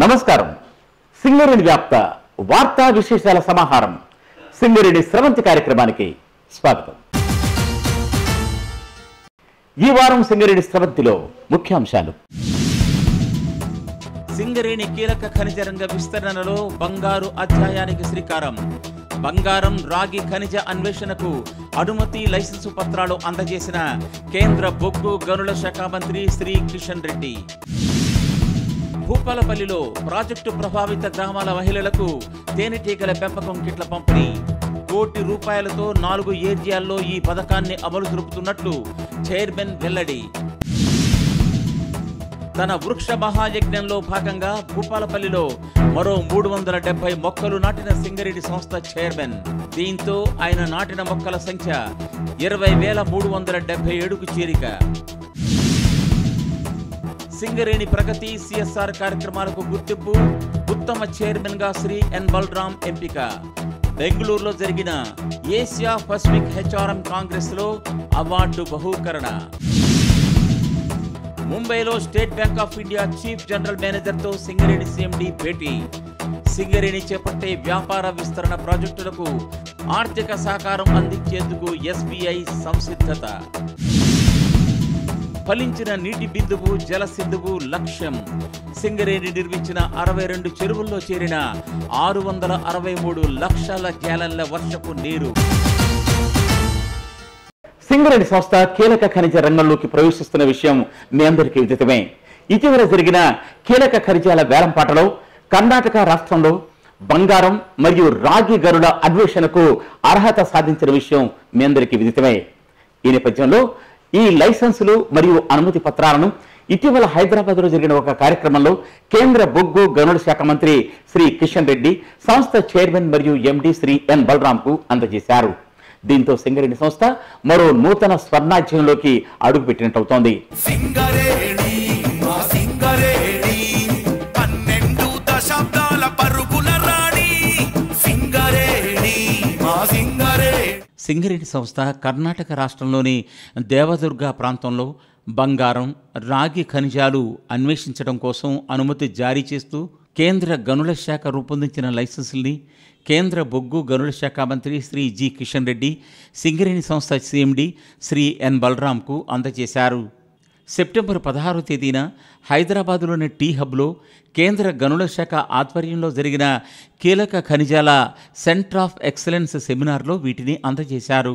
నమస్కారం. సింగరేణి వ్యాప్త వార్తా విశేషాల సమాహారం సింగరేణి స్రవంతి కార్యక్రమానికి స్వాగతం. ఈ వారం సింగరేణి స్రవంతిలో ముఖ్యాంశాలు. సింగరేణి కీలక ఖనిజ రంగ విస్తరణలో బంగారు అధ్యాయానికి శ్రీకారం. బంగారం, రాగి ఖనిజ అన్వేషణకు అనుమతి, లైసెన్సు పత్రాలు అందజేసిన కేంద్ర బొగ్గు గనుల శాఖ మంత్రి శ్రీ కిషన్ రెడ్డి. భూపాలపల్లిలో ప్రాజెక్టు ప్రభావిత గ్రామాల మహిళలకు తేనెటీగల పెంపకం కిట్ల పంపిణీ. కోటి రూపాయలతో 4 ఏరియాల్లో ఈ పథకాన్ని అమలు జరుపుతున్నట్లు చైర్మన్ వెల్లడి. తన వృక్ష మహాయజ్ఞంలో భాగంగా భూపాలపల్లిలో మరో 370 మొక్కలు నాటిన సింగరేణి సంస్థ చైర్మన్. దీంతో ఆయన నాటిన మొక్కల సంఖ్య 20,377కు చేరిక. సింగరేణి ప్రగతి సిఎస్ఆర్ కార్యక్రమాలకు గుర్తింపు. ఉత్తమ చైర్మన్ గా శ్రీ ఎన్ బలరాం ఎంపిక. బెంగళూరులో జరిగిన ఏషియా పసిఫిక్ హెచ్ఆర్ఎం కాంగ్రెస్ లో అవార్డు బహూకరణ. ముంబైలో state bank of India chief general manager తో సింగరేణి సిఎండి భేటీ. సింగరేణి చేపట్టే వ్యాపార విస్తరణ ప్రాజెక్టులకు ఆర్థిక సహకారం అందించేందుకు ఎస్బీఐ సంసిద్ధత. ఫలించిన నీటి బిందువు జల సింధువు లక్ష్యం. సింగరేణి నిర్మించిన 62 చెరువుల్లో చేరిన 663 లక్షల గ్యాలన్ల వర్షపు నీరు. సింగరేణి సంస్థ కీలక ఖనిజ రంగంలోకి ప్రవేశిస్తున్న విషయం మీ అందరికీ విదితమే. ఇటీవల జరిగిన కీలక ఖనిజాల వేలంపాటలో కర్ణాటక రాష్ట్రంలో బంగారం మరియు రాగి గనుల అన్వేషణకు అర్హత సాధించిన విషయం మీ అందరికీ విదితమే. ఈ నేపథ్యంలో ఈ లైసెన్సులు మరియు అనుమతి పత్రాలను ఇటీవల హైదరాబాద్ లో జరిగిన ఒక కార్యక్రమంలో కేంద్ర బొగ్గు గనుల శాఖ మంత్రి శ్రీ కిషన్ రెడ్డి సంస్థ చైర్మన్ మరియు ఎండి శ్రీ ఎన్ బలరాం కు అందజేశారు. దీంతో సింగరేణి సంస్థ మరో నూతన స్వర్ణాధ్యాయంలోకి అడుగుపెట్టినట్టవుతోంది. సింగరేణి సంస్థ కర్ణాటక రాష్ట్రంలోని దేవదుర్గ ప్రాంతంలో బంగారం, రాగి ఖనిజాలు అన్వేషించడం కోసం అనుమతి జారీ చేస్తూ కేంద్ర గనుల శాఖ రూపొందించిన లైసెన్సుల్ని కేంద్ర బొగ్గు గనుల శాఖ మంత్రి శ్రీ జి కిషన్ రెడ్డి సింగరేణి సంస్థ సిఎండి శ్రీ ఎన్ బలరాంకు అందజేశారు. సెప్టెంబర్ 16వ తేదీన హైదరాబాదులోని టీ హబ్లో కేంద్ర గనుల శాఖ ఆధ్వర్యంలో జరిగిన కీలక ఖనిజాల సెంటర్ ఆఫ్ ఎక్సలెన్స్ సెమినార్లో వీటిని అందజేశారు.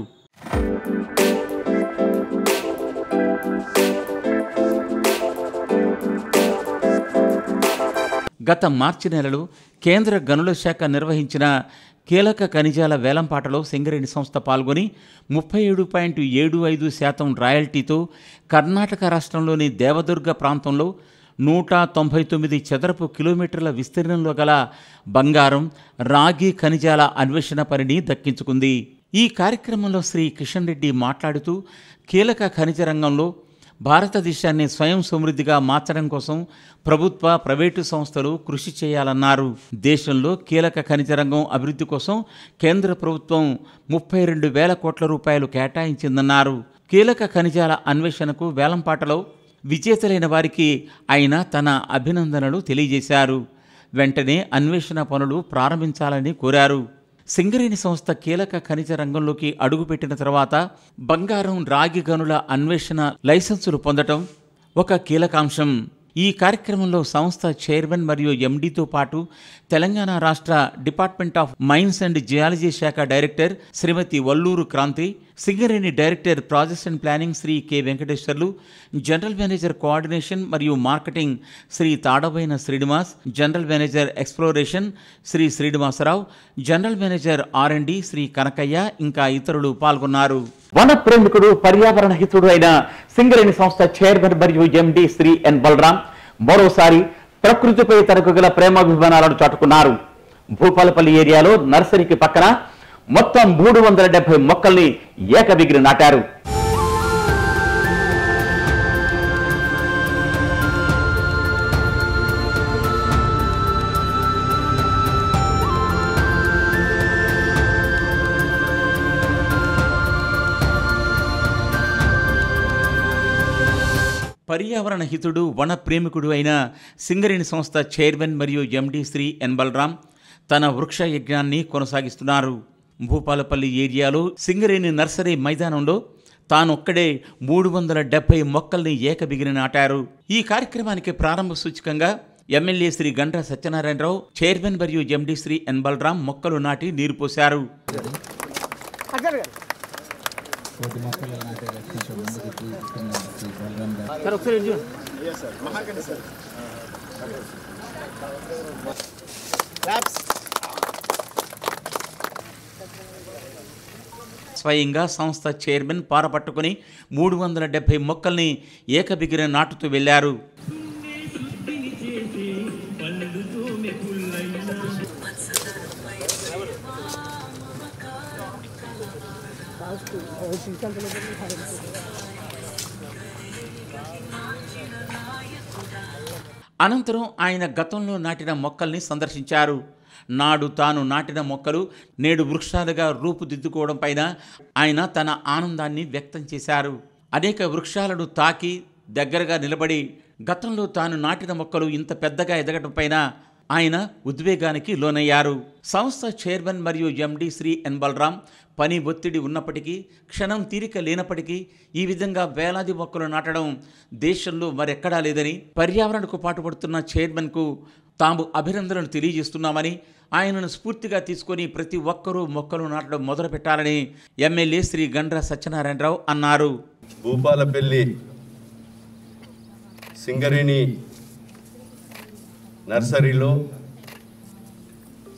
గత మార్చి నెలలో కేంద్ర గనుల శాఖ నిర్వహించిన కీలక ఖనిజాల వేలంపాటలో సింగరేణి సంస్థ పాల్గొని 37.75% రాయల్టీతో కర్ణాటక రాష్ట్రంలోని దేవదుర్గ ప్రాంతంలో 199 చదరపు కిలోమీటర్ల విస్తీర్ణంలో గల బంగారం, రాగి ఖనిజాల అన్వేషణ పనిని దక్కించుకుంది. ఈ కార్యక్రమంలో శ్రీ కిషన్ రెడ్డి మాట్లాడుతూ కీలక ఖనిజ రంగంలో భారతదేశాన్ని స్వయం సమృద్ధిగా మార్చడం కోసం ప్రభుత్వ, ప్రైవేటు సంస్థలు కృషి చేయాలన్నారు. దేశంలో కీలక ఖనిజ రంగం అభివృద్ధి కోసం కేంద్ర ప్రభుత్వం 32,000 కోట్ల రూపాయలు కేటాయించిందన్నారు. కీలక ఖనిజాల అన్వేషణకు వేలంపాటలో విజేతలైన వారికి ఆయన తన అభినందనలు తెలియజేశారు. వెంటనే అన్వేషణ పనులు ప్రారంభించాలని కోరారు. సింగరేణి సంస్థ కీలక ఖనిజ రంగంలోకి అడుగుపెట్టిన తర్వాత బంగారం, రాగి గనుల అన్వేషణ లైసెన్సులు పొందటం ఒక కీలకాంశం. ఈ కార్యక్రమంలో సంస్థ చైర్మన్ మరియు ఎండీతో పాటు తెలంగాణ రాష్ట్ర department of mines and geology శాఖ director Shrimati Valluru Kranti, Singareni director projects and planning Shri K Venkateswarlu, general manager coordination మరియు marketing Shri Tadaboina Srinivas, general manager exploration Shri Srinivasa Rao, general manager R&D Shri Kanakaiah ఇంకా ఇతరులు పాల్గొన్నారు. వన ప్రేమికుడు, పర్యావరణ హితుడు అయిన సింగరేణి సంస్థ చైర్మన్ మరియు ఎండి శ్రీ ఎన్ బలరాం మరోసారి ప్రకృతిపై తనకు గల ప్రేమాభిమానాలను చాటుకున్నారు. భూపాలపల్లి ఏరియాలో నర్సరీకి పక్కన మొత్తం 370 మొక్కల్ని ఏకబిగిరి నాటారు. పర్యావరణ హితుడు వన ప్రేమికుడు అయిన సింగరేణి సంస్థ చైర్మన్ మరియు ఎండి శ్రీ ఎన్ బలరాం తన వృక్ష యజ్ఞాన్ని కొనసాగిస్తున్నారు. భూపాలపల్లి ఏరియాలో సింగరేణి నర్సరీ మైదానంలో తానొక్కడే 370 మొక్కల్ని ఏకబిగిన నాటారు. ఈ కార్యక్రమానికి ప్రారంభ సూచకంగా ఎమ్మెల్యే శ్రీ గండ్ర సత్యనారాయణరావు, చైర్మన్ మరియు ఎండి శ్రీ ఎన్ బలరాం మొక్కలు నాటి నీరు పోశారు. స్వయంగా సంస్థ చైర్మన్ పారపట్టుకుని 370 మొక్కల్ని ఏకబిగిన నాటుతూ వెళ్లారు. అనంతరం ఆయన గతంలో నాటిన మొక్కల్ని సందర్శించారు. నాడు తాను నాటిన మొక్కలు నేడు వృక్షాలుగా రూపుదిద్దుకోవడం పైన ఆయన తన ఆనందాన్ని వ్యక్తం చేశారు. అనేక వృక్షాలను తాకి దగ్గరగా నిలబడి గతంలో తాను నాటిన మొక్కలు ఇంత పెద్దగా ఎదగడం పైన ఆయన ఉద్వేగానికి లోనయ్యారు. సంస్థ చైర్మన్ మరియు ఎండి శ్రీ ఎన్ బలరాం పని ఒత్తిడి ఉన్నప్పటికీ, క్షణం తీరిక లేనప్పటికీ ఈ విధంగా వేలాది మొక్కలు నాటడం దేశంలో మరెక్కడా లేదని, పర్యావరణకు పాటుపడుతున్న చైర్మన్కు తాము అభినందనలు తెలియజేస్తున్నామని, ఆయనను స్ఫూర్తిగా తీసుకొని ప్రతి ఒక్కరూ మొక్కలు నాటడం మొదలుపెట్టాలని ఎమ్మెల్యే శ్రీ గండ్ర సత్యనారాయణరావు అన్నారు. భూపాలపల్లి సింగరేణి నర్సరీలో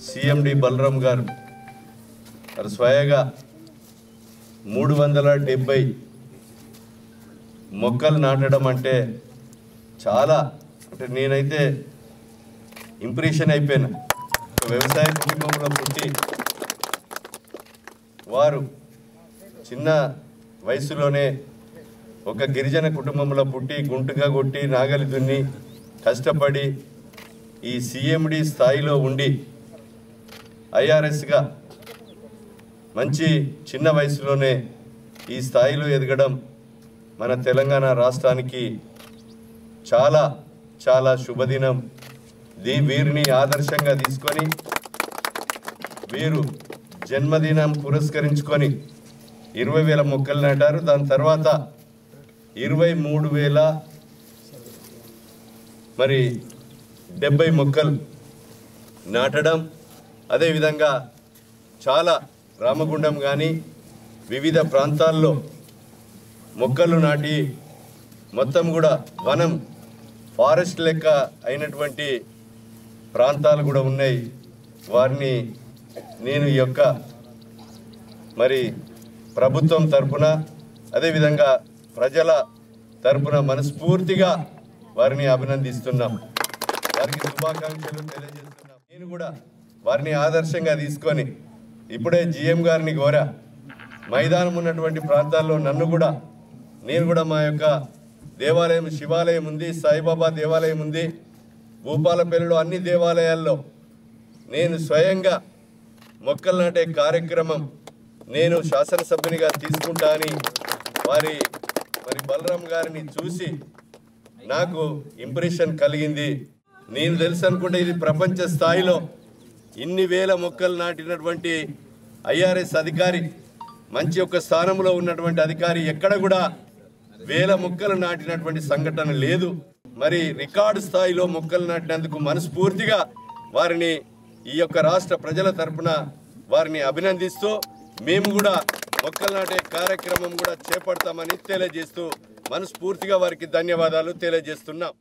సిఎండి బలరాం గారు స్వయంగా 370 మొక్కలు నాటడం అంటే చాలా, అంటే నేనైతే ఇంప్రెషన్ అయిపోయాను. వ్యవసాయ కుటుంబంలో పుట్టి వారు చిన్న వయసులోనే ఒక గిరిజన కుటుంబంలో పుట్టి గుంటుగా కొట్టి నాగలి దున్ని కష్టపడి ఈ సిఎండి స్థాయిలో ఉండి ఐఆర్ఎస్గా మంచి చిన్న వయసులోనే ఈ స్థాయిలో ఎదగడం మన తెలంగాణ రాష్ట్రానికి చాలా చాలా శుభదినం. వీరిని ఆదర్శంగా తీసుకొని వీరు జన్మదినం పురస్కరించుకొని 20,000 మొక్కలు నాటారు. దాని తర్వాత 23,000 మరి 70 మొక్కలు నాటడం, అదేవిధంగా చాలా రామగుండం కానీ వివిధ ప్రాంతాల్లో మొక్కలు నాటి మొత్తం కూడా వనం ఫారెస్ట్ లెక్క అయినటువంటి ప్రాంతాలు కూడా ఉన్నాయి. వారిని నేను ఈ యొక్క మరి ప్రభుత్వం తరపున అదేవిధంగా ప్రజల తరపున మనస్ఫూర్తిగా వారిని అభినందిస్తున్నాం. వారికి శుభాకాంక్షలు తెలియజేస్తున్నాం. నేను కూడా వారిని ఆదర్శంగా తీసుకొని ఇప్పుడే జిఎం గారిని కోరా, మైదానం ఉన్నటువంటి ప్రాంతాల్లో నేను కూడా మా యొక్క దేవాలయం, శివాలయం ఉంది, సాయిబాబా దేవాలయం ఉంది, భూపాలపల్లిలో అన్ని దేవాలయాల్లో నేను స్వయంగా మొక్కలు నాటే కార్యక్రమం నేను శాసనసభ్యునిగా తీసుకుంటా అని మరి బలరాం గారిని చూసి నాకు ఇంప్రెషన్ కలిగింది. నేను తెలుసు అనుకుంటే ఇది ప్రపంచ స్థాయిలో ఇన్ని వేల మొక్కలు నాటినటువంటి ఐఆర్ఎస్ అధికారి, మంచి ఒక స్థానంలో ఉన్నటువంటి అధికారి ఎక్కడ కూడా వేల మొక్కలు నాటినటువంటి సంఘటన లేదు. మరి రికార్డు స్థాయిలో మొక్కలు నాటినందుకు మనస్ఫూర్తిగా వారిని ఈ యొక్క రాష్ట్ర ప్రజల తరపున వారిని అభినందిస్తూ మేము కూడా మొక్కలు నాటే కార్యక్రమం కూడా చేపడతామని తెలియజేస్తూ మనస్ఫూర్తిగా వారికి ధన్యవాదాలు తెలియజేస్తున్నాం.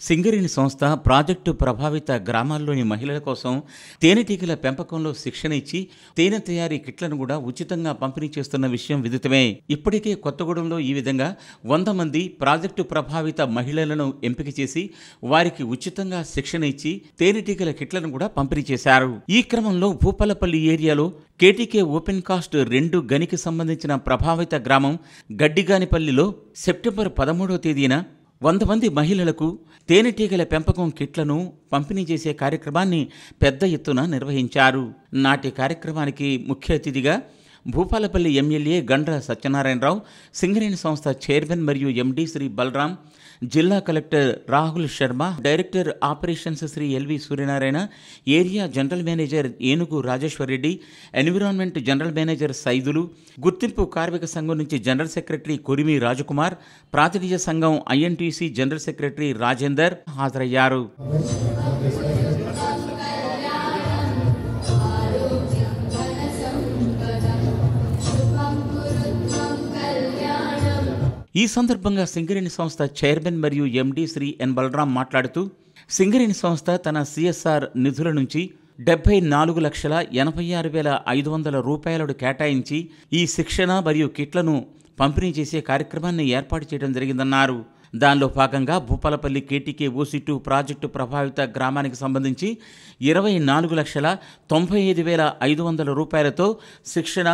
సింగరేణి సంస్థ ప్రాజెక్టు ప్రభావిత గ్రామాల్లోని మహిళల కోసం తేనెటీగల పెంపకంలో శిక్షణ ఇచ్చి తేనె తయారీ కిట్లను కూడా ఉచితంగా పంపిణీ చేస్తున్న విషయం విదితమే. ఇప్పటికే కొత్తగూడెంలో ఈ విధంగా 100 మంది ప్రాజెక్టు ప్రభావిత మహిళలను ఎంపిక చేసి వారికి ఉచితంగా శిక్షణ ఇచ్చి తేనెటీగల కిట్లను కూడా పంపిణీ చేశారు. ఈ క్రమంలో భూపాలపల్లి ఏరియాలో కేటీకే ఓపెన్ కాస్ట్ 2 గనికి సంబంధించిన ప్రభావిత గ్రామం గడ్డిగానిపల్లిలో సెప్టెంబర్ 13వ తేదీన 100 మంది మహిళలకు తేనెటీగల పెంపకం కిట్లను పంపిణీ చేసే కార్యక్రమాన్ని పెద్ద ఎత్తున నిర్వహించారు. నాటి కార్యక్రమానికి ముఖ్య అతిథిగా భూపాలపల్లి ఎమ్మెల్యే గండ్ర సత్యనారాయణరావు, సింగరేణి సంస్థ చైర్మన్ మరియు ఎండీ శ్రీ బలరాం, జిల్లా collector Rahul Sharma, director operations Shri LV Suryanarayana, area general manager Enugu Rajeshwar Reddy, environment general manager Saidulu, గుర్తింపు కార్మిక సంఘం నుంచి జనరల్ సెక్రటరీ కొరిమి రాజకుమార్, ప్రాతినిధ్య సంఘం ఐఎన్టీసీ జనరల్ సెక్రటరీ రాజేందర్ హాజరయ్యారు. ఈ సందర్భంగా సింగరేణి సంస్థ చైర్మన్ మరియు ఎండీ శ్రీ ఎన్ బలరాం మాట్లాడుతూ, సింగరేణి సంస్థ తన సిఎస్ఆర్ నిధుల నుంచి 74,86,500 రూపాయలను కేటాయించి ఈ శిక్షణ మరియు కిట్లను పంపిణీ చేసే కార్యక్రమాన్ని ఏర్పాటు చేయడం జరిగిందన్నారు. దానిలో భాగంగా భూపాలపల్లి కేటీకే ఓసి2 ప్రాజెక్టు ప్రభావిత గ్రామానికి సంబంధించి 24,95,500 రూపాయలతో శిక్షణ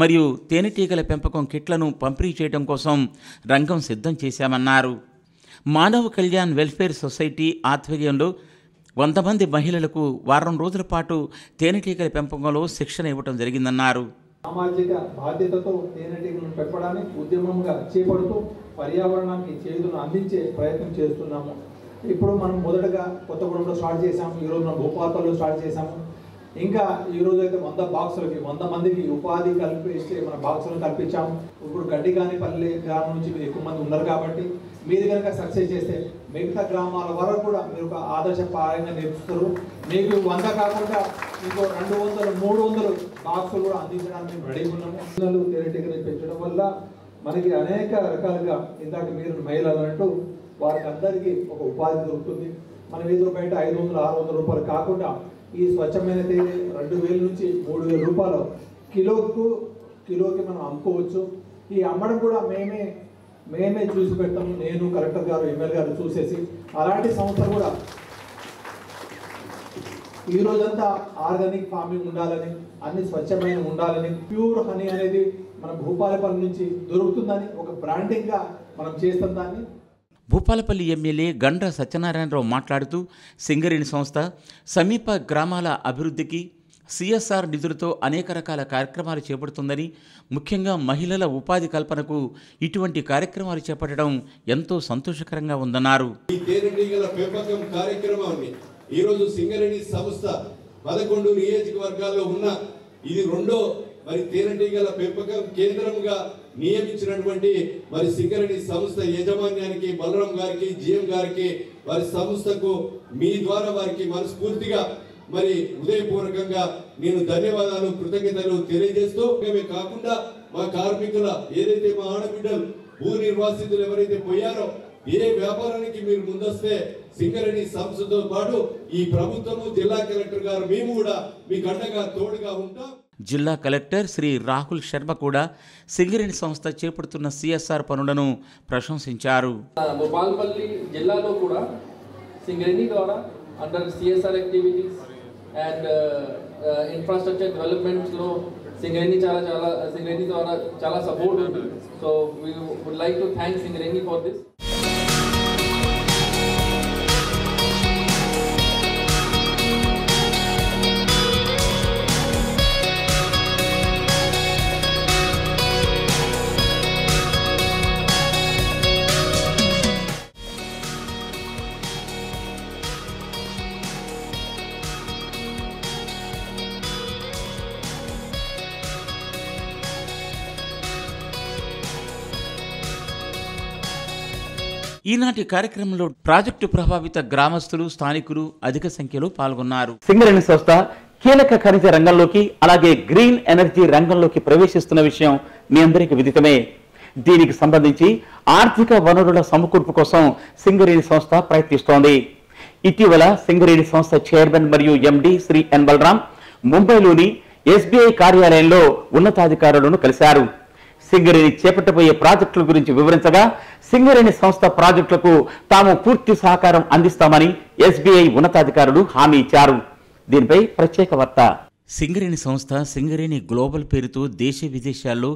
మరియు తేనెటీగల పెంపకం కిట్లను పంపిణీ చేయడం కోసం రంగం సిద్ధం చేశామన్నారు. మానవ కళ్యాణ్ వెల్ఫేర్ సొసైటీ ఆధ్వర్యంలో 100 మంది మహిళలకు వారం రోజుల పాటు తేనెటీగల పెంపకంలో శిక్షణ ఇవ్వడం జరిగిందన్నారు. సామాజిక బాధ్యతతో తేనెటీగలను పెంపడానికి ఉద్యమంగా చేపడుతూ పర్యావరణానికి చేదును అందించే ప్రయత్నం చేస్తున్నాము. ఇప్పుడు మనం మొదటగా కొత్తగూడెంలో స్టార్ట్ చేసాము, ఈరోజు మనం భూపాలపల్లిలో స్టార్ట్ చేసాము. ఇంకా ఈరోజు అయితే 100 బాక్సులకి 100 మందికి ఉపాధి కల్పించే మన బాక్సులను కల్పించాము. ఇప్పుడు గడ్డిగానిపల్లి గ్రామం నుంచి మీరు ఎక్కువ మంది ఉన్నారు కాబట్టి మీరు కనుక సక్సెస్ చేస్తే మిగతా గ్రామాల వరకు కూడా మీరు ఒక ఆదర్శప్రాయంగా నేర్పుతారు. మీకు 100 కాకుండా ఇంకో 200, 300 బాక్సులు కూడా అందించడానికి మేము రెడీ ఉన్నాము. పిల్లలు తేనెటీగలు పెంచడం వల్ల మనకి అనేక రకాలుగా ఇందాక మీరు మహిళలు అన్నట్టు వారికి అందరికీ ఒక ఉపాధి దొరుకుతుంది. మనం ఏదో బయట 500, 600 రూపాయలు కాకుండా ఈ స్వచ్ఛమైన తేనె 2,000 నుంచి 3,000 రూపాయలు కిలోకి మనం అమ్ముకోవచ్చు. ఈ అమ్మడం కూడా మేమే చూసి పెడతాము. నేను, కలెక్టర్ గారు, ఎమ్మెల్యే గారు చూసేసి అలాంటి సంస్థలు కూడా ఈ రోజంతా ఆర్గానిక్ ఫార్మింగ్ ఉండాలని, అన్ని స్వచ్ఛమైన ఉండాలని, ప్యూర్ హనీ అనేది మన భూపాలపల్లి నుంచి దొరుకుతుందని ఒక బ్రాండింగ్గా మనం చేస్తాం దాన్ని. భూపాలపల్లి ఎమ్మెల్యే గండ్ర సత్యనారాయణరావు మాట్లాడుతూ, సింగరేణి సంస్థ సమీప గ్రామాల అభివృద్ధికి సిఎస్ఆర్ నిధులతో అనేక రకాల కార్యక్రమాలు చేపడుతుందని, ముఖ్యంగా మహిళల ఉపాధి కల్పనకు ఇటువంటి కార్యక్రమాలు చేపట్టడం ఎంతో సంతోషకరంగా ఉందన్నారు. ఈ తేనెటీగల పెంపకం కార్యక్రమాన్ని ఈరోజు సింగరేణి సంస్థ 11 నియోజకవర్గాల్లో ఉన్న ఇది 2వ మరి తేనెటీగల పెంపకం కేంద్రంగా నియమించినటువంటి మరి సింగరేణి సంస్థ యాజమాన్యానికి, బలరాం గారికి, జిఎం గారికి, వారి సంస్థకు మీ ద్వారా వారికి మనస్ఫూర్తిగా మరి హృదయపూర్వకంగా నేను ధన్యవాదాలు, కృతజ్ఞతలు తెలియజేస్తూ, కాకుండా మా కార్మికుల ఏదైతే మా ఆడబిడ్డలు భూ నిర్వాసితులు ఎవరైతే పోయారో ఏ వ్యాపారానికి మీరు ముందొస్తే సింగరేణి సంస్థతో పాటు ఈ ప్రభుత్వము, జిల్లా కలెక్టర్ గారు మేము కూడా మీకు అండగా తోడుగా ఉంటాం. జిల్లా కలెక్టర్ శ్రీ రాహుల్ శర్మ కూడా సింగరేణి సంస్థ చేపడుతున్న సిఎస్ఆర్ పనులను ప్రశంసించారు. భూపాలపల్లి జిల్లాలో కూడా సింగరేణి ద్వారా under CSR activities and infrastructure డెవలప్మెంట్స్లో సింగరేణి ద్వారా చాలా సపోర్ట్ ఉంది. So we would like to thank Singareni for this. ఈనాటి కార్యక్రమంలో ప్రాజెక్టు ప్రభావిత గ్రామస్తులు, స్థానికులు అధిక సంఖ్యలో పాల్గొన్నారు. సింగరేణి సంస్థ కీలక ఖనిజ రంగంలోకి, అలాగే గ్రీన్ ఎనర్జీ రంగంలోకి ప్రవేశిస్తున్న విషయం మీ అందరికీ విదితమే. దీనికి సంబంధించి ఆర్థిక వనరుల సమకూర్పు కోసం సింగరేణి సంస్థ ప్రయత్నిస్తోంది. ఇటీవల సింగరేణి సంస్థ చైర్మన్ మరియు ఎండి శ్రీ ఎన్ బలరాం ముంబైలోని ఎస్బీఐ కార్యాలయంలో ఉన్నతాధికారులను కలిశారు. సింగరేణి చేపట్టబోయే ప్రాజెక్టుల గురించి వివరించగా సింగరేణి సంస్థ ప్రాజెక్టులకు తాము పూర్తి సహకారం అందిస్తామని ఎస్బీఐ ఉన్నతాధికారులు హామీ ఇచ్చారు. దీనిపై ప్రత్యేక వార్త. సింగరేణి సంస్థ సింగరేణి గ్లోబల్ పేరుతో దేశ విదేశాల్లో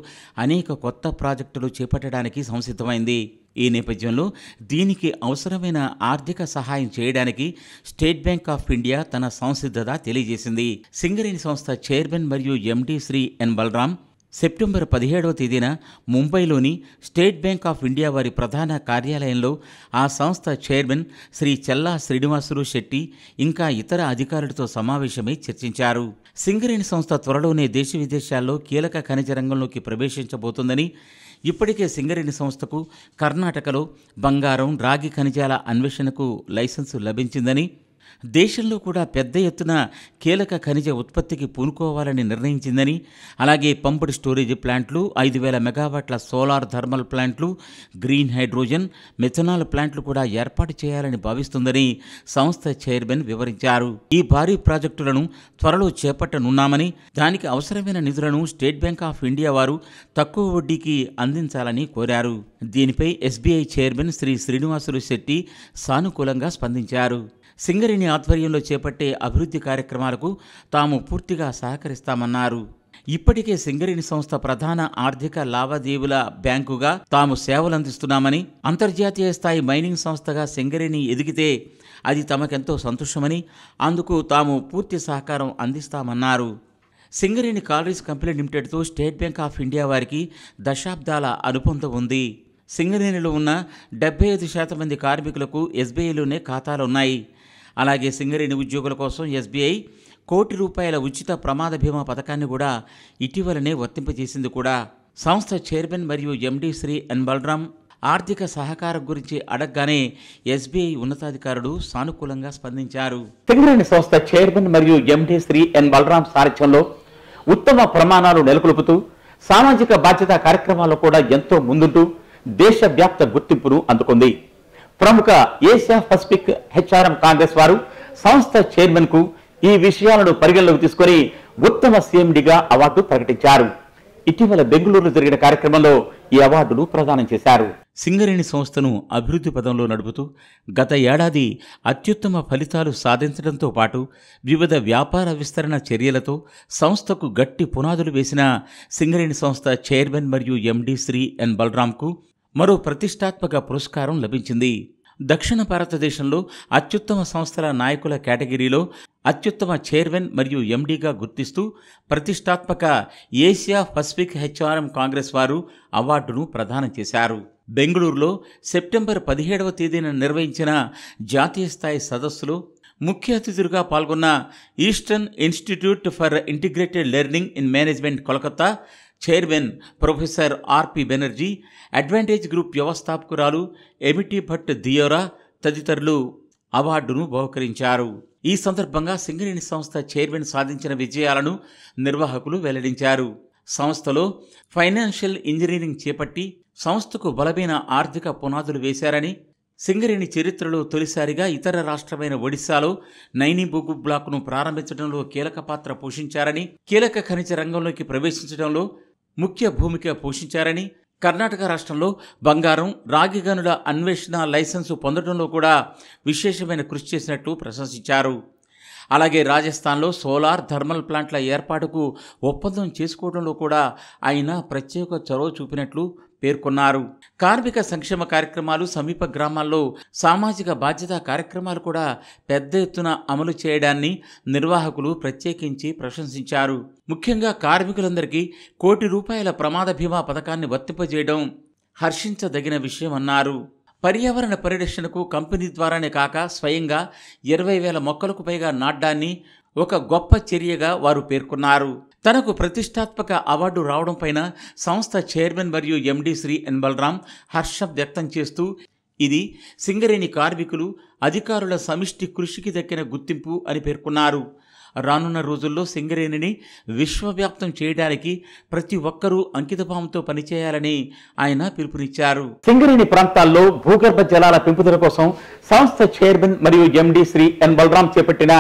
అనేక కొత్త ప్రాజెక్టులు చేపట్టడానికి సంసిద్ధమైంది. ఈ నేపథ్యంలో దీనికి అవసరమైన ఆర్థిక సహాయం చేయడానికి స్టేట్ బ్యాంక్ ఆఫ్ ఇండియా తన సంసిద్ధత తెలియజేసింది. సింగరేణి సంస్థ చైర్మన్ మరియు ఎండి శ్రీ ఎన్ బలరాం సెప్టెంబర్ 17వ తేదీన ముంబైలోని స్టేట్ బ్యాంక్ ఆఫ్ ఇండియా వారి ప్రధాన కార్యాలయంలో ఆ సంస్థ చైర్మన్ శ్రీ చెల్లా శ్రీనివాసులు శెట్టి ఇంకా ఇతర అధికారులతో సమావేశమై చర్చించారు. సింగరేణి సంస్థ త్వరలోనే దేశ విదేశాల్లో కీలక ఖనిజ రంగంలోకి ప్రవేశించబోతుందని, ఇప్పటికే సింగరేణి సంస్థకు కర్ణాటకలో బంగారం, రాగి ఖనిజాల అన్వేషణకు లైసెన్సు లభించిందని, దేశంలో కూడా పెద్ద ఎత్తున కీలక ఖనిజ ఉత్పత్తికి పూనుకోవాలని నిర్ణయించిందని, అలాగే పంప్డ్ స్టోరేజ్ ప్లాంట్లు, 5000 మెగావాట్ల సోలార్ థర్మల్ ప్లాంట్లు, గ్రీన్ హైడ్రోజన్, మెథనాల్ ప్లాంట్లు కూడా ఏర్పాటు చేయాలని భావిస్తుందని సంస్థ చైర్మన్ వివరించారు. ఈ భారీ ప్రాజెక్టులను త్వరలో చేపట్టనున్నామని, దానికి అవసరమైన నిధులను స్టేట్ బ్యాంక్ ఆఫ్ ఇండియా వారు తక్కువ వడ్డీకి అందించాలని కోరారు. దీనిపై ఎస్బీఐ చైర్మన్ శ్రీ శ్రీనివాసులు శెట్టి సానుకూలంగా స్పందించారు. సింగరేణి ఆధ్వర్యంలో చేపట్టే అభివృద్ధి కార్యక్రమాలకు తాము పూర్తిగా సహకరిస్తామన్నారు. ఇప్పటికే సింగరేణి సంస్థ ప్రధాన ఆర్థిక లావాదేవీల బ్యాంకుగా తాము సేవలందిస్తున్నామని, అంతర్జాతీయ స్థాయి మైనింగ్ సంస్థగా సింగరేణి ఎదిగితే అది తమకెంతో సంతోషమని, అందుకు తాము పూర్తి సహకారం అందిస్తామన్నారు. సింగరేణి కాలరీస్ కంపెనీ లిమిటెడ్తో స్టేట్ బ్యాంక్ ఆఫ్ ఇండియా వారికి దశాబ్దాల అనుబంధం ఉంది. సింగరేణిలో ఉన్న 75% మంది కార్మికులకు ఎస్బీఐలోనే ఖాతాలున్నాయి. అలాగే సింగరేణి ఉద్యోగుల కోసం ఎస్బీఐ ₹1,00,00,000 ఉచిత ప్రమాద బీమా పథకాన్ని కూడా ఇటీవలనే వర్తింపజేసింది కూడా. సంస్థ చైర్మన్ మరియు ఎండి శ్రీ ఎన్ బలరాం ఆర్థిక సహకారం గురించి అడగగానే ఎస్బీఐ ఉన్నతాధికారులు సానుకూలంగా స్పందించారు. సింగరేణి సంస్థ చైర్మన్ మరియు ఎండి శ్రీ ఎన్ బలరాం సారథ్యంలో ఉత్తమ ప్రమాణాలు నెలకొల్పుతూ సామాజిక బాధ్యత కార్యక్రమాల్లో కూడా ఎంతో ముందుంటూ దేశవ్యాప్త గుర్తింపును అందుకుంది. ప్రముఖ ఏషియా పసిఫిక్ హెచ్ఆర్ఎం కాంగ్రెస్ వారు సంస్థ చైర్మన్ కు ఈ విషయాలను పరిగణలోకి తీసుకుని ఉత్తమ సీఎండిగా అవార్డు ప్రకటించారు. ఇటీవల బెంగళూరులో జరిగిన కార్యక్రమంలో ఈ అవార్డును ప్రదానం చేశారు. సింగరేణి సంస్థను అభివృద్ధి పదంలో నడుపుతూ గత ఏడాది అత్యుత్తమ ఫలితాలు సాధించడంతో పాటు వివిధ వ్యాపార విస్తరణ చర్యలతో సంస్థకు గట్టి పునాదులు వేసిన సింగరేణి సంస్థ చైర్మన్ మరియు ఎండి శ్రీ ఎన్ బలరాంకు మరో ప్రతిష్టాత్మక పురస్కారం లభించింది. దక్షిణ భారతదేశంలో అత్యుత్తమ సంస్థల నాయకుల కేటగిరీలో అత్యుత్తమ చైర్మన్ మరియు ఎండీగా గుర్తిస్తూ ప్రతిష్టాత్మక ఏషియా పసిఫిక్ హెచ్ఆర్ఎం కాంగ్రెస్ వారు అవార్డును ప్రదానం చేశారు. బెంగళూరులో సెప్టెంబర్ 17వ తేదీన నిర్వహించిన జాతీయ స్థాయి సదస్సులో ముఖ్య అతిథులుగా పాల్గొన్న Eastern Institute for Integrated Learning in Management Kolkata chairman professor R P Banerjee, Advantage Group వ్యవస్థాపకురాలు ఎమిటీ భట్ దియోరా తదితరులు అవార్డును బహుకరించారు. ఈ సందర్భంగా సింగరేణి సంస్థ చైర్మన్ సాధించిన విజయాలను నిర్వాహకులు వెల్లడించారు. సంస్థలో ఫైనాన్షియల్ ఇంజనీరింగ్ చేపట్టి సంస్థకు బలమైన ఆర్థిక పునాదులు వేశారని, సింగరేణి చరిత్రలో తొలిసారిగా ఇతర రాష్ట్రమైన ఒడిశాలో నైని బొగ్గు బ్లాక్ను ప్రారంభించడంలో కీలక పాత్ర పోషించారని, కీలక ఖనిజ రంగంలోకి ప్రవేశించడంలో ముఖ్య భూమిక పోషించారని, కర్ణాటక రాష్ట్రంలో బంగారం, రాగి గనుల అన్వేషణ లైసెన్సు పొందడంలో కూడా విశేషమైన కృషి చేసినట్లు ప్రశంసించారు. అలాగే రాజస్థాన్లో సోలార్ థర్మల్ ప్లాంట్ల ఏర్పాటుకు ఒప్పందం చేసుకోవడంలో కూడా ఆయన ప్రత్యేక చొరవ చూపినట్లు పేర్కొన్నారు. కార్మిక సంక్షేమ కార్యక్రమాలు, సమీప గ్రామాల్లో సామాజిక బాధ్యత కార్యక్రమాలు కూడా పెద్ద ఎత్తున అమలు చేయడాన్ని నిర్వాహకులు ప్రత్యేకించి ప్రశంసించారు. ముఖ్యంగా కార్మికులందరికీ ₹1,00,00,000 ప్రమాద బీమా పథకాన్ని వర్తింపజేయడం హర్షించదగిన విషయమన్నారు. పర్యావరణ పరిరక్షణకు కంపెనీ ద్వారానే కాక స్వయంగా 20,000 మొక్కలకు పైగా నాటడాన్ని ఒక గొప్ప చర్యగా వారు పేర్కొన్నారు. తనకు ప్రతిష్టాత్మక అవార్డు రావడం పైన సంస్థ చైర్మన్ మరియు ఎండి శ్రీ ఎన్ బలరాం హర్షం వ్యక్తం చేస్తూ ఇది సింగరేణి కార్మికులు, అధికారుల సమిష్టి కృషికి దక్కిన గుర్తింపు అని పేర్కొన్నారు. రానున్న రోజుల్లో సింగరేణిని విశ్వవ్యాప్తం చేయడానికి ప్రతి ఒక్కరూ అంకితభావంతో పనిచేయాలని ఆయన పిలుపునిచ్చారు. సింగరేణి ప్రాంతాల్లో భూగర్భ జలాల పెంపుదల కోసం సంస్థ చైర్మన్ మరియు ఎండి శ్రీ ఎన్ బలరాం చేపట్టిన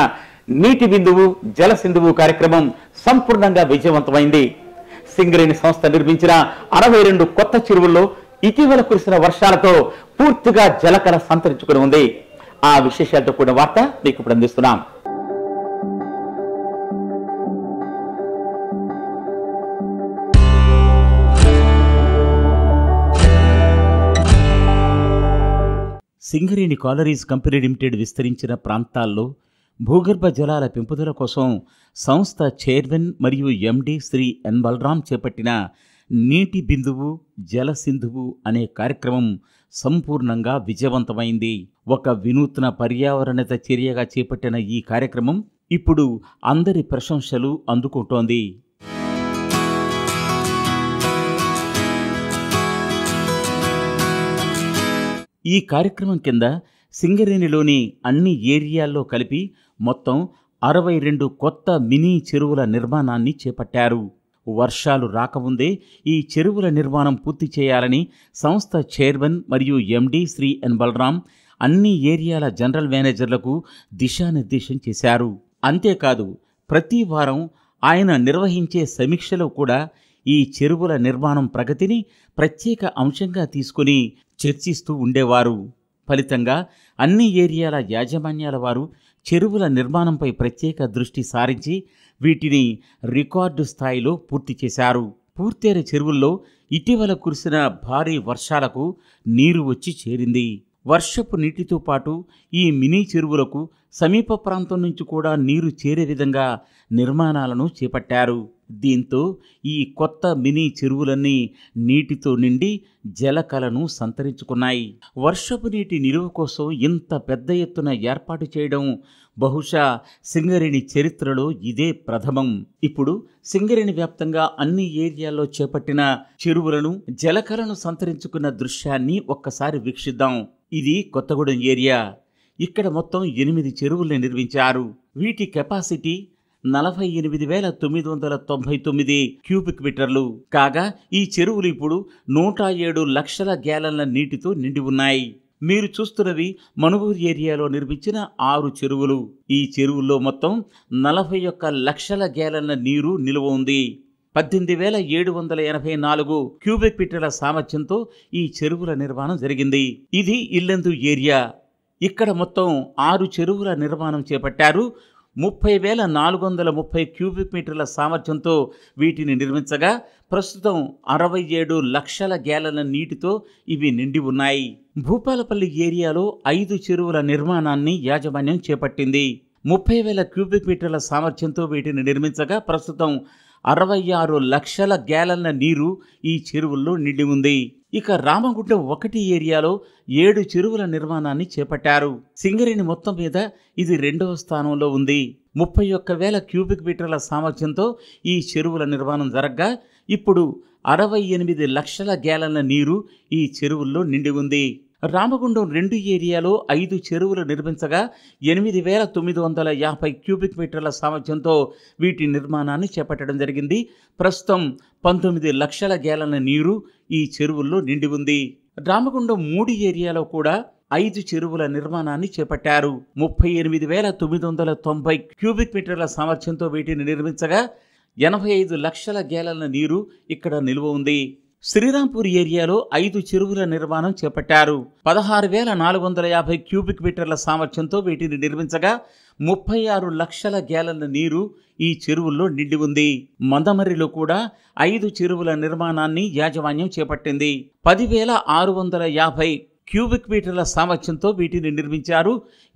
నీటి బిందువు జల సింధువు కార్యక్రమం సంపూర్ణంగా విజయవంతమైంది. సింగరేణి సంస్థ నిర్మించిన 62 కొత్త చెరువుల్లో ఇటీవల కురిసిన వర్షాలతో పూర్తిగా జలకళ సంతరించుకుని ఉంది. ఆ విశేషాలతో కూడిన వార్త మీకు ఇప్పుడు అందిస్తున్నాం. సింగరేణి కాలరీస్ కంపెనీ లిమిటెడ్ విస్తరించిన ప్రాంతాల్లో భూగర్భ జలాల పెంపుదల కోసం సంస్థ చైర్మన్ మరియు ఎండి శ్రీ ఎన్ బలరాం చేపట్టిన నీటి బిందువు జల సింధువు అనే కార్యక్రమం సంపూర్ణంగా విజయవంతమైంది. ఒక వినూత్న పర్యావరణిత చర్యగా చేపట్టిన ఈ కార్యక్రమం ఇప్పుడు అందరి ప్రశంసలు అందుకుంటోంది. ఈ కార్యక్రమం కింద సింగరేణిలోని అన్ని ఏరియాల్లో కలిపి మొత్తం 62 కొత్త మినీ చెరువుల నిర్మాణాన్ని చేపట్టారు. వర్షాలు రాకముందే ఈ చెరువుల నిర్మాణం పూర్తి చేయాలని సంస్థ చైర్మన్ మరియు ఎండి శ్రీ ఎన్ బలరాం అన్ని ఏరియాల జనరల్ మేనేజర్లకు దిశానిర్దేశం చేశారు. అంతేకాదు ప్రతి వారం ఆయన నిర్వహించే సమీక్షలో కూడా ఈ చెరువుల నిర్మాణం ప్రగతిని ప్రత్యేక అంశంగా తీసుకుని చర్చిస్తూ ఉండేవారు. ఫలితంగా అన్ని ఏరియాల యాజమాన్యాల వారు చెరువుల నిర్మాణంపై ప్రత్యేక దృష్టి సారించి వీటిని రికార్డు స్థాయిలో పూర్తి చేశారు. పూర్తయిన చెరువుల్లో ఇటీవల కురిసిన భారీ వర్షాలకు నీరు వచ్చి చేరింది. వర్షపు నీటితో పాటు ఈ మినీ చెరువులకు సమీప ప్రాంతం నుంచి కూడా నీరు చేరే విధంగా నిర్మాణాలను చేపట్టారు. దీంతో ఈ కొత్త మినీ చెరువులన్నీ నీటితో నిండి జలకళను సంతరించుకున్నాయి. వర్షపు నీటి నిలువ కోసం ఇంత పెద్ద ఎత్తున ఏర్పాటు చేయడం బహుశా సింగరేణి చరిత్రలో ఇదే ప్రథమం. ఇప్పుడు సింగరేణి వ్యాప్తంగా అన్ని ఏరియాల్లో చేపట్టిన చెరువులను జలకళను సంతరించుకున్న దృశ్యాన్ని ఒక్కసారి వీక్షిద్దాం. ఇది కొత్తగూడెం ఏరియా. ఇక్కడ మొత్తం 8 చెరువుల్ని నిర్మించారు. వీటి కెపాసిటీ 48,999 క్యూబిక్ మీటర్లు కాగా ఈ చెరువులు ఇప్పుడు 107 లక్షల గ్యాలన్ల నీటితో నిండి ఉన్నాయి. మీరు చూస్తున్నవి మనుగూరు ఏరియాలో నిర్మించిన 6 చెరువులు. ఈ చెరువుల్లో మొత్తం 41 లక్షల గ్యాలన్ల నీరు నిలువ ఉంది. 18,784 క్యూబిక్ మీటర్ల సామర్థ్యంతో ఈ చెరువుల నిర్మాణం జరిగింది. ఇది ఇల్లెందు ఏరియా. ఇక్కడ మొత్తం 6 చెరువుల నిర్మాణం చేపట్టారు. 30,430 క్యూబిక్ మీటర్ల సామర్థ్యంతో వీటిని నిర్మించగా ప్రస్తుతం 67 లక్షల గ్యాలన్ల నీటితో ఇవి నిండి ఉన్నాయి. భూపాలపల్లి ఏరియాలో 5 చెరువుల నిర్మాణాన్ని యాజమాన్యం చేపట్టింది. 30,000 క్యూబిక్ మీటర్ల సామర్థ్యంతో వీటిని నిర్మించగా ప్రస్తుతం 66 లక్షల గ్యాలన్ల నీరు ఈ చెరువుల్లో నిండి ఉంది. ఇక రామగుండం 1 ఏరియాలో 7 చెరువుల నిర్మాణాన్ని చేపట్టారు. సింగరేణి మొత్తం మీద ఇది 2వ స్థానంలో ఉంది. 31,000 క్యూబిక్ మీటర్ల సామర్థ్యంతో ఈ చెరువుల నిర్మాణం జరగ్గా ఇప్పుడు 68 లక్షల గ్యాలన్ల నీరు ఈ చెరువుల్లో నిండి ఉంది. రామగుండం 2 ఏరియాలో 5 చెరువులు నిర్మించగా 8,950 క్యూబిక్ మీటర్ల సామర్థ్యంతో వీటి నిర్మాణాన్ని చేపట్టడం జరిగింది. ప్రస్తుతం 19 లక్షల గ్యాలన్ల నీరు ఈ చెరువుల్లో నిండి ఉంది. రామగుండం 3 ఏరియాలో కూడా 5 చెరువుల నిర్మాణాన్ని చేపట్టారు. 38,990 క్యూబిక్ మీటర్ల సామర్థ్యంతో వీటిని నిర్మించగా 85 లక్షల గ్యాలన్ల నీరు ఇక్కడ నిల్వ ఉంది. శ్రీరాంపూర్ ఏరియాలో 5 చెరువుల నిర్మాణం చేపట్టారు. 16,450 క్యూబిక్ మీటర్ల సామర్థ్యంతో వీటిని నిర్మించగా 36 లక్షల గ్యాలన్ల నీరు ఈ చెరువుల్లో నిండి ఉంది. మందమర్రిలో కూడా 5 చెరువుల నిర్మాణాన్ని యాజమాన్యం చేపట్టింది. 10,650 క్యూబిక్ మీటర్ల సామర్థ్యంతో వీటిని నిర్మించారు.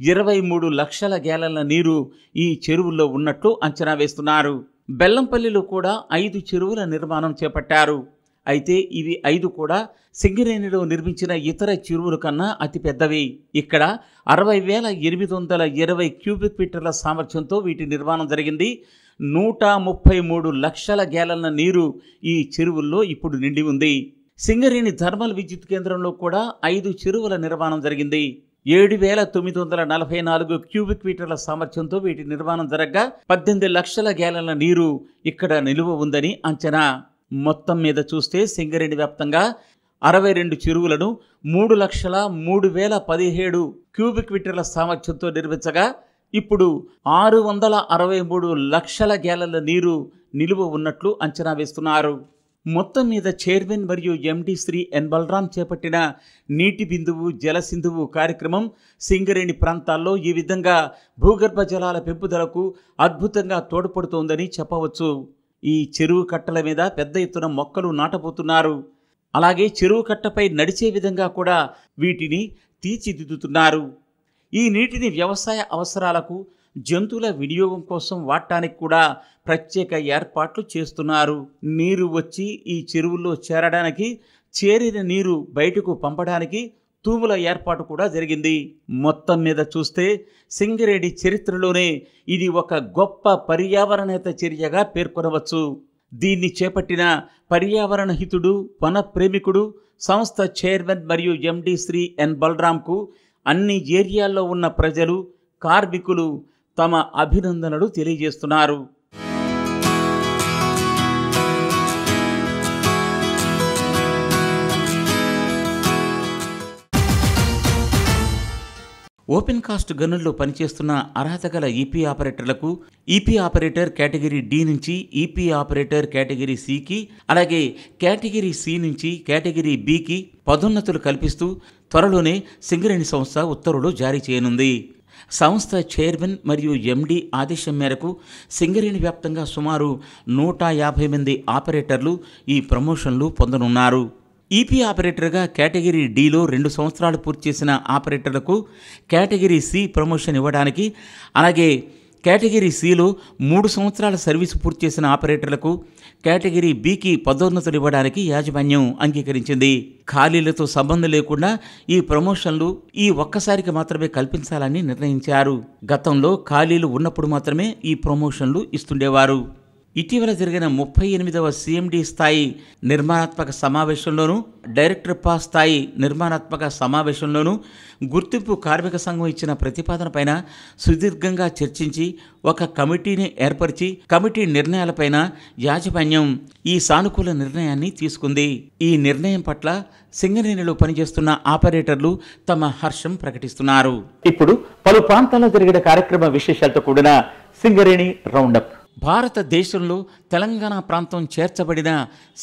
23 లక్షల గ్యాలన్ల నీరు ఈ చెరువుల్లో ఉన్నట్లు అంచనా వేస్తున్నారు. బెల్లంపల్లిలో కూడా 5 చెరువుల నిర్మాణం చేపట్టారు. అయితే ఇవి 5 కూడా సింగరేణిలో నిర్మించిన ఇతర చెరువుల కన్నా అతిపెద్దవి. ఇక్కడ 60,820 క్యూబిక్ మీటర్ల సామర్థ్యంతో వీటి నిర్మాణం జరిగింది. 133 లక్షల గ్యాలన్ల నీరు ఈ చెరువుల్లో ఇప్పుడు నిండి ఉంది. సింగరేణి థర్మల్ విద్యుత్ కేంద్రంలో కూడా 5 చెరువుల నిర్మాణం జరిగింది. 7,944 క్యూబిక్ మీటర్ల సామర్థ్యంతో వీటి నిర్మాణం జరగగా 18 లక్షల గ్యాలన్ల నీరు ఇక్కడ నిలువ ఉందని అంచనా. మొత్తం మీద చూస్తే సింగరేణి వ్యాప్తంగా 62 చెరువులను 3,03,017 క్యూబిక్ మీటర్ల సామర్థ్యంతో నిర్మించగా ఇప్పుడు 663 లక్షల గ్యాలన్ల నీరు నిలువ ఉన్నట్లు అంచనా వేస్తున్నారు. మొత్తం మీద చైర్మన్ మరియు ఎండి శ్రీ ఎన్ బలరాం చేపట్టిన నీటి బిందువు జలసింధువు కార్యక్రమం సింగరేణి ప్రాంతాల్లో ఈ విధంగా భూగర్భ జలాల పెంపుదలకు అద్భుతంగా తోడ్పడుతోందని చెప్పవచ్చు. ఈ చెరువు కట్టల మీద పెద్ద ఎత్తున మొక్కలు నాటబోతున్నారు. అలాగే చెరువు కట్టపై నడిచే విధంగా కూడా వీటిని తీర్చిదిద్దుతున్నారు. ఈ నీటిని వ్యవసాయ అవసరాలకు, జంతువుల వినియోగం కోసం వాడటానికి కూడా ప్రత్యేక ఏర్పాట్లు చేస్తున్నారు. నీరు వచ్చి ఈ చెరువుల్లో చేరడానికి, చేరిన నీరు బయటకు పంపడానికి తూముల ఏర్పాటు కూడా జరిగింది. మొత్తం మీద చూస్తే సింగరేణి చరిత్రలోనే ఇది ఒక గొప్ప పర్యావరణహిత చర్యగా పేర్కొనవచ్చు. దీన్ని చేపట్టిన పర్యావరణ హితుడు, వన ప్రేమికుడు, సంస్థ చైర్మన్ మరియు ఎండి శ్రీ ఎన్ బలరాంకు అన్ని ఏరియాల్లో ఉన్న ప్రజలు, కార్మికులు తమ అభినందనలు తెలియజేస్తున్నారు. ఓపెన్ కాస్ట్ గనుల్లో పనిచేస్తున్న అర్హత గల ఈపీ ఆపరేటర్లకు ఈపీ ఆపరేటర్ కేటగిరీ డి నుంచి ఈపీ ఆపరేటర్ కేటగిరీ సికి, అలాగే కేటగిరీ సి నుంచి కేటగిరీ బికి పదోన్నతులు కల్పిస్తూ త్వరలోనే సింగరేణి సంస్థ ఉత్తర్వులు జారీ చేయనుంది. సంస్థ చైర్మన్ మరియు ఎండి ఆదేశం మేరకు సింగరేణి వ్యాప్తంగా సుమారు 150 మంది ఆపరేటర్లు ఈ ప్రమోషన్లు పొందనున్నారు. ఈపీ ఆపరేటర్గా కేటగిరీ డిలో 2 సంవత్సరాలు పూర్తి చేసిన ఆపరేటర్లకు కేటగిరీ సి ప్రమోషన్ ఇవ్వడానికి, అలాగే కేటగిరీ సిలో 3 సంవత్సరాల సర్వీసు పూర్తి చేసిన ఆపరేటర్లకు కేటగిరీ బికి పదోన్నతులు ఇవ్వడానికి యాజమాన్యం అంగీకరించింది. ఖాళీలతో సంబంధం లేకుండా ఈ ప్రమోషన్లు ఈ ఒక్కసారికి మాత్రమే కల్పించాలని నిర్ణయించారు. గతంలో ఖాళీలు ఉన్నప్పుడు మాత్రమే ఈ ప్రమోషన్లు ఇస్తుండేవారు. ఇటీవల జరిగిన 38వ సిఎండి స్థాయి నిర్మాణాత్మక సమావేశంలోనూ, డైరెక్టర్ పాస్ స్థాయి నిర్మాణాత్మక సమావేశంలోనూ గుర్తింపు కార్మిక సంఘం ఇచ్చిన ప్రతిపాదనపైన సుదీర్ఘంగా చర్చించి ఒక కమిటీని ఏర్పరిచి కమిటీ నిర్ణయాలపైన యాజమాన్యం ఈ సానుకూల నిర్ణయాన్ని తీసుకుంది. ఈ నిర్ణయం పట్ల సింగరేణిలో పనిచేస్తున్న ఆపరేటర్లు తమ హర్షం ప్రకటిస్తున్నారు. ఇప్పుడు పలు ప్రాంతాల్లో జరిగిన కార్యక్రమ విశేషాలతో కూడిన సింగరేణి రౌండప్. భారతదేశంలో తెలంగాణ ప్రాంతం చేర్చబడిన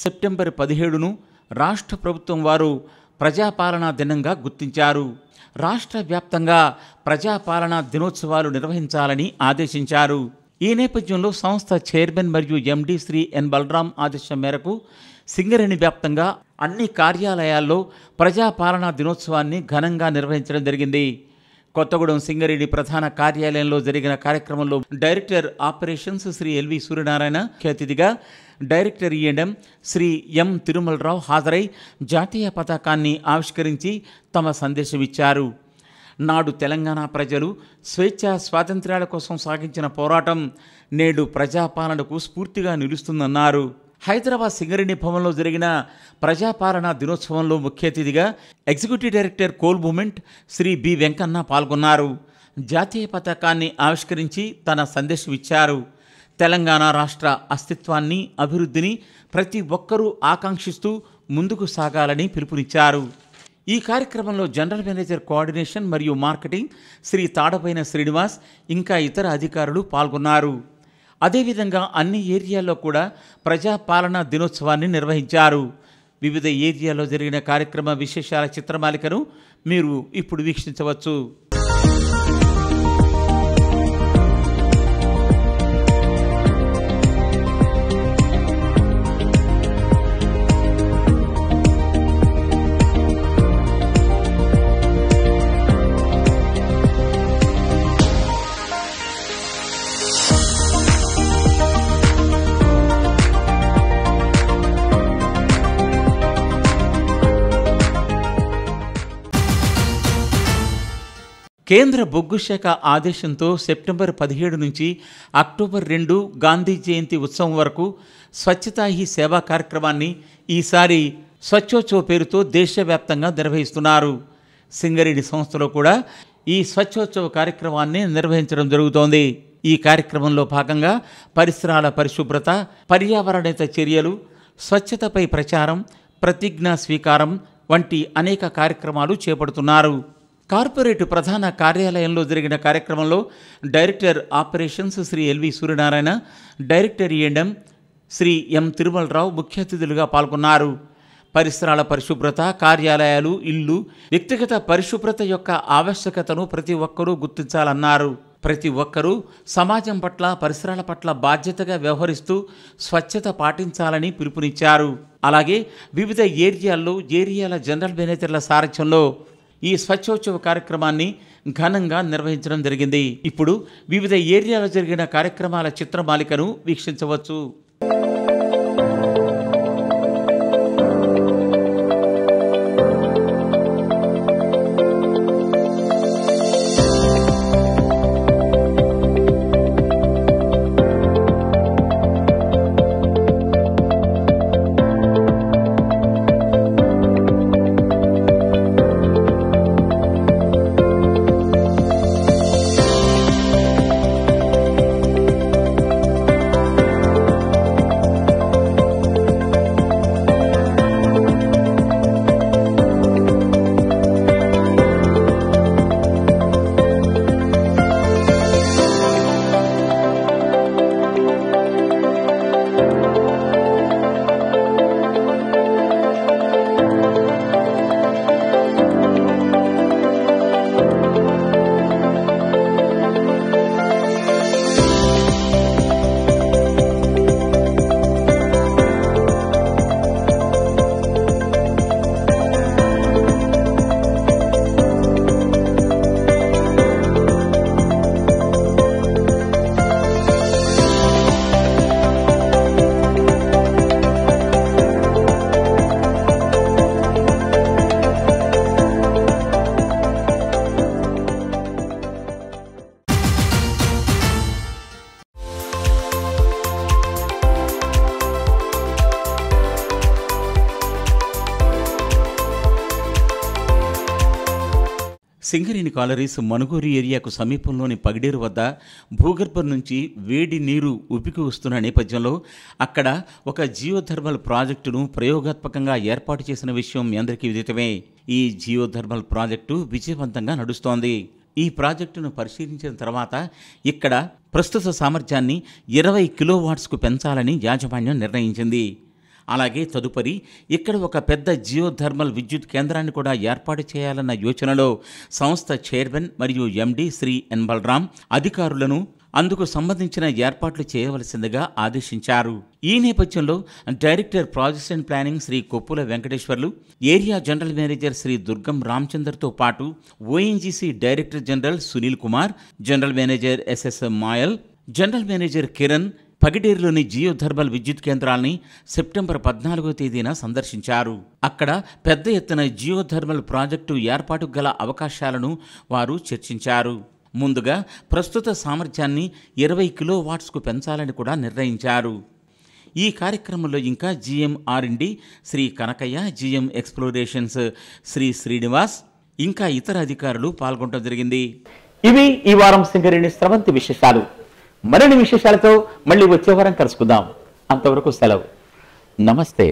సెప్టెంబర్ 17ను రాష్ట్ర ప్రభుత్వం వారు ప్రజాపాలనా దినంగా గుర్తించారు. రాష్ట్ర వ్యాప్తంగా ప్రజాపాలనా దినోత్సవాలు నిర్వహించాలని ఆదేశించారు. ఈ నేపథ్యంలో సంస్థ చైర్మన్ మరియు ఎండి శ్రీ ఎన్ బలరాం ఆదేశం మేరకు సింగరేణి వ్యాప్తంగా అన్ని కార్యాలయాల్లో ప్రజాపాలనా దినోత్సవాన్ని ఘనంగా నిర్వహించడం జరిగింది. కొత్తగూడెం సింగరేణి ప్రధాన కార్యాలయంలో జరిగిన కార్యక్రమంలో director operations Shri LV Suryanarayana ముఖ్య అతిథిగా, director EMM Shri M Tirumalarao హాజరై జాతీయ పతాకాన్ని ఆవిష్కరించి తమ సందేశం ఇచ్చారు. నాడు తెలంగాణ ప్రజలు స్వేచ్ఛ స్వాతంత్ర్యాల కోసం సాగించిన పోరాటం నేడు ప్రజాపాలనకు స్ఫూర్తిగా నిలుస్తుందన్నారు. హైదరాబాద్ సింగరేణి భవన్లో జరిగిన ప్రజాపాలనా దినోత్సవంలో ముఖ్య అతిథిగా executive director coal movement Shri B Venkanna పాల్గొన్నారు. జాతీయ పతాకాన్ని ఆవిష్కరించి తన సందేశం ఇచ్చారు. తెలంగాణ రాష్ట్ర అస్తిత్వాన్ని, అభివృద్ధిని ప్రతి ఒక్కరూ ఆకాంక్షిస్తూ ముందుకు సాగాలని పిలుపునిచ్చారు. ఈ కార్యక్రమంలో జనరల్ మేనేజర్ కోఆర్డినేషన్ మరియు మార్కెటింగ్ శ్రీ తాడపైన శ్రీనివాస్ ఇంకా ఇతర అధికారులు పాల్గొన్నారు. అదేవిధంగా అన్ని ఏరియాల్లో కూడా ప్రజాపాలనా దినోత్సవాన్ని నిర్వహించారు. వివిధ ఏరియాల్లో జరిగిన కార్యక్రమ విశేషాల చిత్రమాలికను మీరు ఇప్పుడు వీక్షించవచ్చు. కేంద్ర బొగ్గు శాఖ ఆదేశంతో సెప్టెంబర్ 17 నుంచి అక్టోబర్ 2 గాంధీ జయంతి ఉత్సవం వరకు స్వచ్ఛతా హీ సేవా కార్యక్రమాన్ని ఈసారి స్వచ్ఛోత్సవ్ పేరుతో దేశవ్యాప్తంగా నిర్వహిస్తున్నారు. సింగరేణి సంస్థలో కూడా ఈ స్వచ్ఛోత్సవ కార్యక్రమాన్ని నిర్వహించడం జరుగుతోంది. ఈ కార్యక్రమంలో భాగంగా పరిసరాల పరిశుభ్రత, పర్యావరణిత చర్యలు, స్వచ్ఛతపై ప్రచారం, ప్రతిజ్ఞా స్వీకారం వంటి అనేక కార్యక్రమాలు చేపడుతున్నారు. కార్పొరేట్ ప్రధాన కార్యాలయంలో జరిగిన కార్యక్రమంలో director operations Shri LV Suryanarayana, director E&M Shri M Tirumala Rao ముఖ్య అతిథులుగా పాల్గొన్నారు. పరిసరాల పరిశుభ్రత, కార్యాలయాలు, ఇల్లు, వ్యక్తిగత పరిశుభ్రత యొక్క ఆవశ్యకతను ప్రతి ఒక్కరూ గుర్తించాలన్నారు. ప్రతి ఒక్కరూ సమాజం పట్ల, పరిసరాల పట్ల బాధ్యతగా వ్యవహరిస్తూ స్వచ్ఛత పాటించాలని పిలుపునిచ్చారు. అలాగే వివిధ ఏరియాల జనరల్ మేనేజర్ల సారథ్యంలో ఈ స్వచ్ఛోత్సవ కార్యక్రమాన్ని ఘనంగా నిర్వహించడం జరిగింది. ఇప్పుడు వివిధ ఏరియాలో జరిగిన కార్యక్రమాల చిత్రమాలికను వీక్షించవచ్చు. సింగరేణి కాలరీస్ మనుగూరు ఏరియాకు సమీపంలోని పగిడేరు వద్ద భూగర్భం నుంచి వేడి నీరు ఉబికి వస్తున్న నేపథ్యంలో అక్కడ ఒక జియోథర్మల్ ప్రాజెక్టును ప్రయోగాత్మకంగా ఏర్పాటు చేసిన విషయం మీ అందరికీ విదితమే. ఈ జియోథర్మల్ ప్రాజెక్టు విజయవంతంగా నడుస్తోంది. ఈ ప్రాజెక్టును పరిశీలించిన తర్వాత ఇక్కడ ప్రస్తుత సామర్థ్యాన్ని 20 కిలోవాట్స్కు పెంచాలని యాజమాన్యం నిర్ణయించింది. అలాగే తదుపరి ఇక్కడ ఒక పెద్ద జియోథర్మల్ విద్యుత్ కేంద్రాన్ని కూడా ఏర్పాటు చేయాలన్న యోచనలో సంస్థ చైర్మన్ మరియు MD శ్రీ ఎన్ బలరాం అధికారులను అందుకు సంబంధించిన ఏర్పాట్లు చేయవలసిందిగా ఆదేశించారు. ఈ నేపథ్యంలో director projects and planning Shri Koppula Venkateswarlu, area general manager Shri Durgam రామచందర్తో పాటు ONGC director general Sunil Kumar, general manager SS మాయల్, జనరల్ మేనేజర్ కిరణ్ పగిడేరులోని జియోథర్మల్ విద్యుత్ కేంద్రాల్ని సెప్టెంబర్ 14వ తేదీన సందర్శించారు. అక్కడ పెద్ద ఎత్తున జియోథర్మల్ ప్రాజెక్టు ఏర్పాటుకు గల అవకాశాలను వారు చర్చించారు. ముందుగా ప్రస్తుత సామర్థ్యాన్ని 20 కిలోవాట్స్కు పెంచాలని కూడా నిర్ణయించారు. ఈ కార్యక్రమంలో ఇంకా GM R&D Shri Kanakaiah, GM explorations Shri Srinivas, ఇంకా ఇతర అధికారులు పాల్గొనడం జరిగింది. ఇవి ఈ వారం సింగరేణి స్రవంతి విశేషాలు. మరిన్ని విశేషాలతో మళ్ళీ వచ్చే వారం కలుసుకుందాం. అంతవరకు సెలవు. నమస్తే.